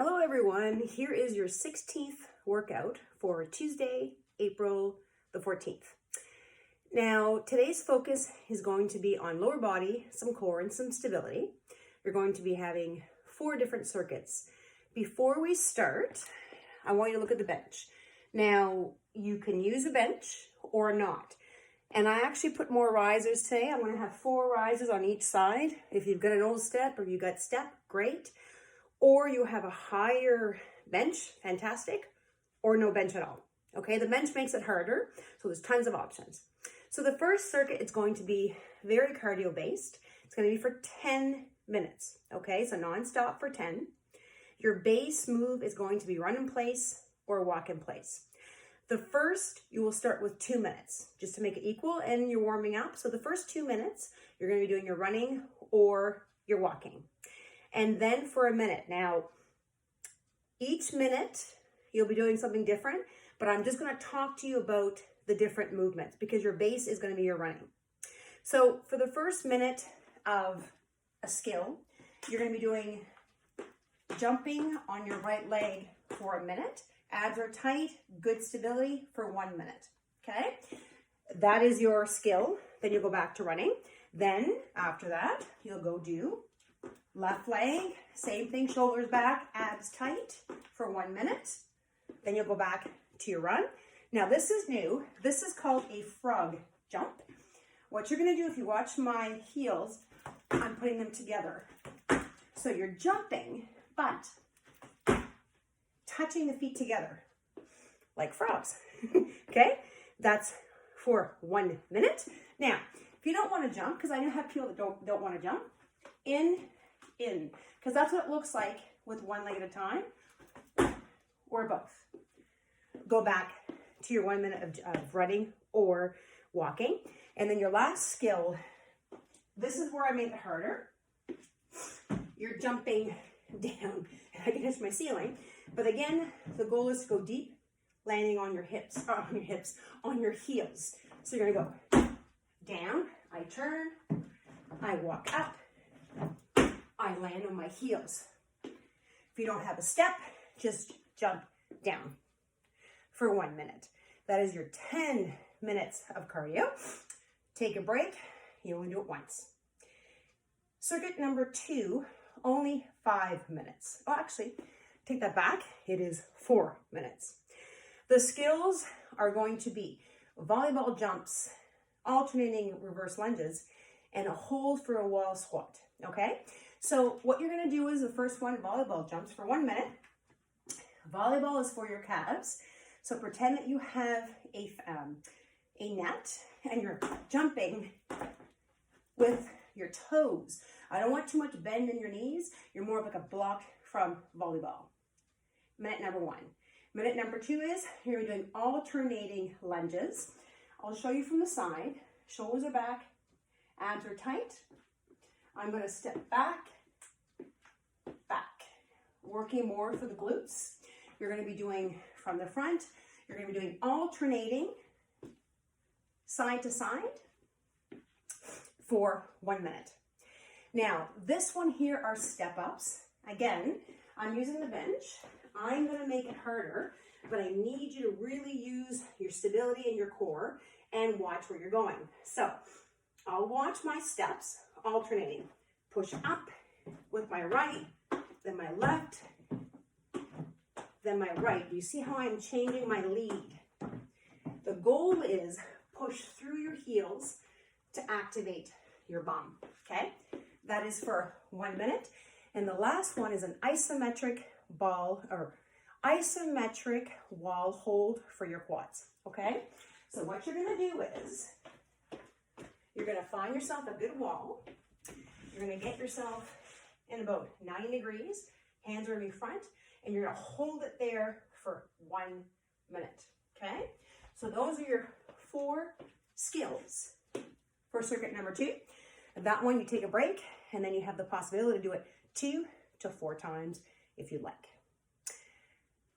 Hello everyone, here is your 16th workout for Tuesday, April the 14th. Now, today's focus is going to be on lower body, some core, and some stability. You're going to be having 4 different circuits. Before we start, I want you to look at the bench. Now, you can use a bench or not. And I actually put more risers today. I'm going to have 4 risers on each side. If you've got an old step or you've got step, great. Or you have a higher bench, fantastic, or no bench at all. Okay, the bench makes it harder, so there's tons of options. So the first circuit is going to be very cardio based. It's going to be for 10 minutes. Okay, so non-stop for 10. Your base move is going to be run in place or walk in place. The first, you will start with 2 minutes, just to make it equal, and you're warming up. So the first 2 minutes, you're going to be doing your running or your walking. And then for a minute. Now, each minute you'll be doing something different, but I'm just going to talk to you about the different movements because your base is going to be your running. So for the first minute of a skill, you're going to be doing jumping on your right leg for a minute. Abs are tight, good stability for 1 minute. Okay, that is your skill. Then you'll go back to running. Then after that, you'll go do left leg, same thing, shoulders back, abs tight for 1 minute. Then you'll go back to your run. Now this is new. This is called a frog jump. What you're going to do, if you watch my heels, I'm putting them together. So you're jumping, but touching the feet together like frogs. Okay, that's for 1 minute. Now, if you don't want to jump, because I know have people that don't want to jump, in, because that's what it looks like with one leg at a time, or both. Go back to your 1 minute of running or walking. And then your last skill, this is where I made it harder. You're jumping down, and I can touch my ceiling. But again, the goal is to go deep, landing on your hips, on your heels. So you're gonna go down, I turn, I walk up, I land on my heels. If you don't have a step, just jump down for 1 minute. That is your 10 minutes of cardio. Take a break. You only do it once. Circuit number 2, only 5 minutes. Oh, actually, take that back. It is 4 minutes. The skills are going to be volleyball jumps, alternating reverse lunges, and a hold for a wall squat. Okay? So what you're going to do is the first one, volleyball jumps for 1 minute. Volleyball is for your calves. So pretend that you have a net and you're jumping with your toes. I don't want too much bend in your knees. You're more of like a block from volleyball. Minute number 1. Minute number 2 is you're doing alternating lunges. I'll show you from the side. Shoulders are back, abs are tight. I'm going to step back, working more for the glutes. You're going to be doing from the front. You're going to be doing alternating side to side for 1 minute. Now, this one here are step ups. Again, I'm using the bench. I'm going to make it harder, but I need you to really use your stability in your core and watch where you're going. So I'll watch my steps alternating. Push up with my right, then my left, then my right. Do you see how I'm changing my lead? The goal is push through your heels to activate your bum, okay? That is for 1 minute. And the last one is an isometric wall hold for your quads, okay? So what you're gonna do is, you're gonna find yourself a good wall. You're gonna get yourself in about 90 degrees, hands are in front, and you're gonna hold it there for 1 minute, okay? So those are your 4 skills for circuit number 2. That one, you take a break, and then you have the possibility to do it 2 to 4 times if you like.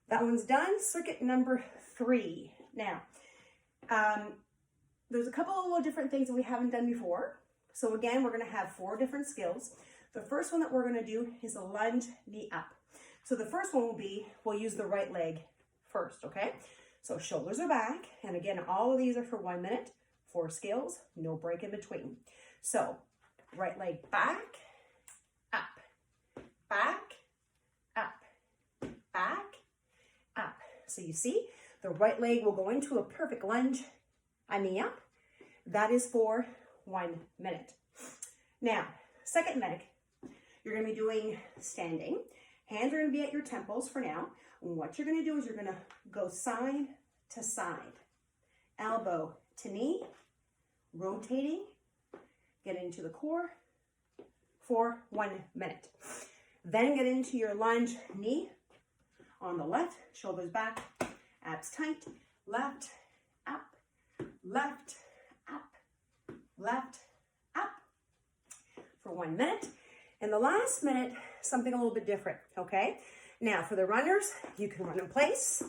That one's done. Circuit number 3. Now, there's a couple of little different things that we haven't done before. So again, we're going to have 4 different skills. The first one that we're going to do is a lunge knee up. So the first one will be, we'll use the right leg first, okay? So shoulders are back. And again, all of these are for 1 minute, 4 skills, no break in between. So right leg back, up, back, up, back, up. So you see, the right leg will go into a perfect lunge, a knee up. That is for 1 minute. Now, second minute, you're going to be doing standing. Hands are going to be at your temples for now. And what you're going to do is you're going to go side to side, elbow to knee, rotating, get into the core for 1 minute. Then get into your lunge, knee on the left, shoulders back, abs tight, left, up, left, up, left, up for 1 minute. And the last minute, something a little bit different, okay? Now, for the runners, you can run in place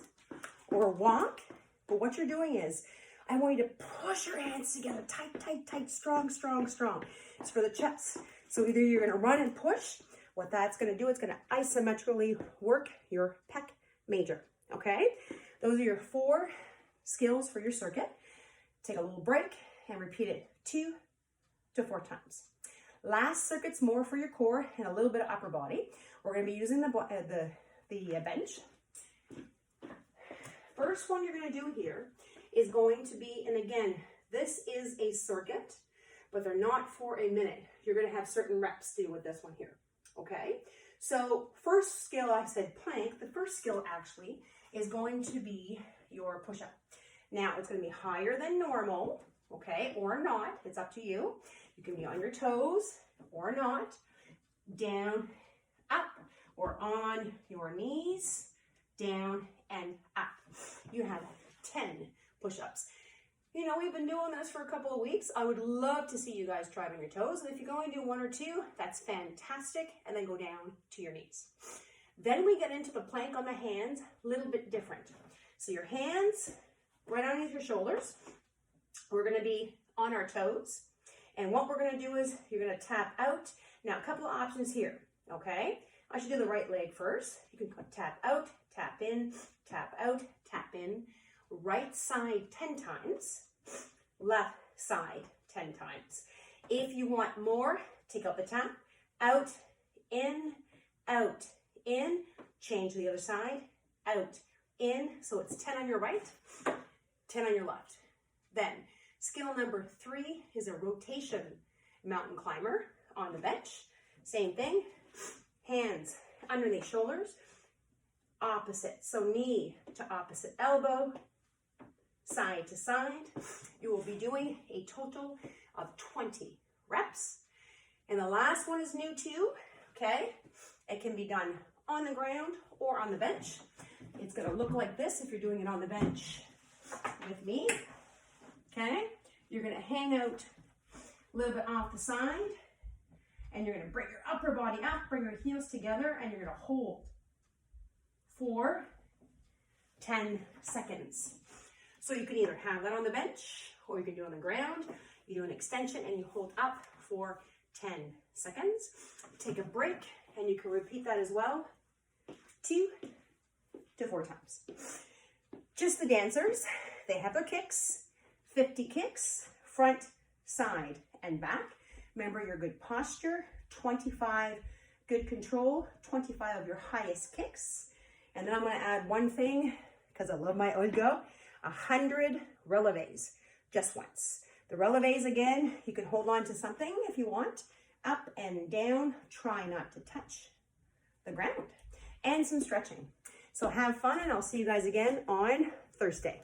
or walk, but what you're doing is, I want you to push your hands together, tight, tight, tight, strong, strong, strong. It's for the chest. So either you're gonna run and push, what that's gonna do, it's gonna isometrically work your pec major, okay? Those are your 4 skills for your circuit. Take a little break and repeat it 2 to 4 times. Last circuit's more for your core and a little bit of upper body. We're going to be using the bench. First one you're going to do here is going to be, and again, this is a circuit, but they're not for a minute. You're going to have certain reps to do with this one here, okay? So first skill, I said plank. The first skill actually is going to be your push-up. Now, it's going to be higher than normal, okay, or not. It's up to you. You can be on your toes or not, down, up, or on your knees, down and up. You have 10 push-ups. You know, we've been doing this for a couple of weeks. I would love to see you guys try it on your toes. And if you can only do 1 or 2, that's fantastic. And then go down to your knees. Then we get into the plank on the hands, a little bit different. So your hands right underneath your shoulders. We're going to be on our toes. And what we're going to do is you're going to tap out. Now, a couple of options here, okay? I should do the right leg first. You can tap out, tap in, tap out, tap in. Right side 10 times, left side 10 times. If you want more, take out the tap, out, in, change the other side, out, in. So it's 10 on your right, 10 on your left. Then skill number 3 is a rotation mountain climber on the bench. Same thing, hands underneath shoulders, opposite. So knee to opposite elbow, side to side. You will be doing a total of 20 reps. And the last one is new too, okay? It can be done on the ground or on the bench. It's gonna look like this if you're doing it on the bench with me, okay? You're gonna hang out a little bit off the side and you're gonna bring your upper body up, bring your heels together, and you're gonna hold for 10 seconds. So you can either have that on the bench or you can do it on the ground. You do an extension and you hold up for 10 seconds. Take a break and you can repeat that as well 2 to 4 times. Just the dancers, they have their kicks, 50 kicks, front, side, and back. Remember your good posture, 25 good control, 25 of your highest kicks. And then I'm gonna add one thing, because I love my Olga, 100 releves, just once. The releves, again, you can hold on to something if you want, up and down, try not to touch the ground, and some stretching. So have fun, and I'll see you guys again on Thursday.